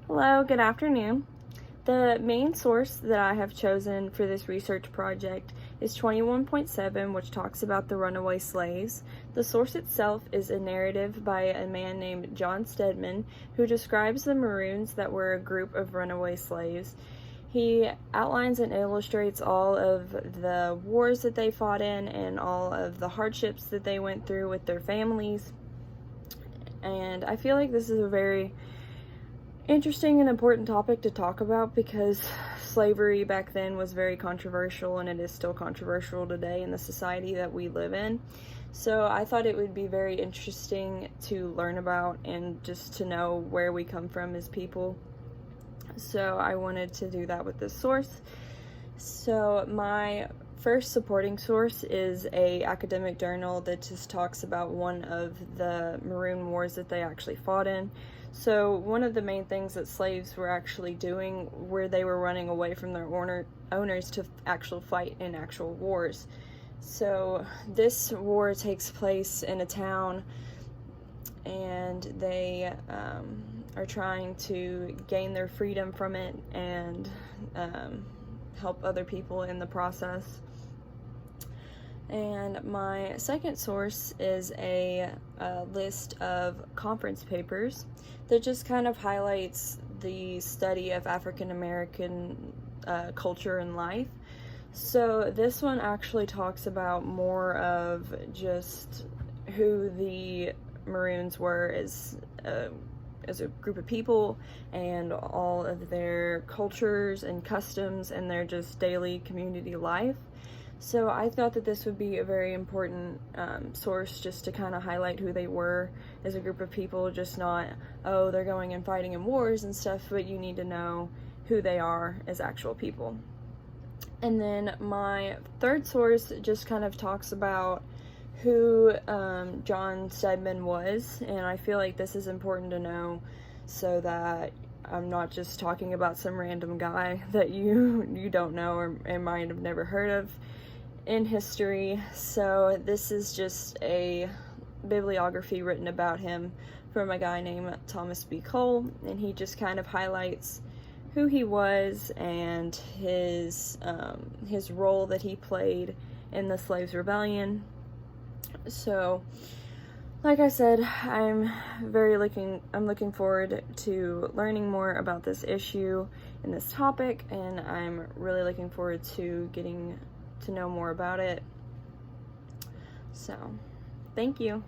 Hello, good afternoon. The main source that I have chosen for this research project is 21.7, which talks about the runaway slaves. The source itself is a narrative by a man named John Stedman, who describes the Maroons that were a group of runaway slaves. He outlines and illustrates all of the wars that they fought in and all of the hardships that they went through with their families. And I feel like this is a very interesting and important topic to talk about because slavery back then was very controversial, and it is still controversial today in the society that we live in. So I thought it would be very interesting to learn about and just to know where we come from as people. So I wanted to do that with this source. So my first supporting source is a academic journal that just talks about one of the Maroon Wars that they actually fought in. So one of the main things that slaves were actually doing, where they were running away from their owners to actual fight in actual wars. So this war takes place in a town, and they are trying to gain their freedom from it and help other people in the process. And my second source is a list of conference papers that just kind of highlights the study of African American culture and life. So this one actually talks about more of just who the Maroons were as a group of people, and all of their cultures and customs and their just daily community life. So I thought that this would be a very important source just to kind of highlight who they were as a group of people, just not, oh, they're going and fighting in wars and stuff, but you need to know who they are as actual people. And then my third source just kind of talks about who John Stedman was, and I feel like this is important to know so that I'm not just talking about some random guy that you don't know or might have never heard of in history. So this is just a bibliography written about him from a guy named Thomas B. Cole, and he just kind of highlights who he was and his role that he played in the Slaves Rebellion. So, like I said, I'm looking forward to learning more about this issue and this topic, and I'm really looking forward to getting to know more about it. So, thank you.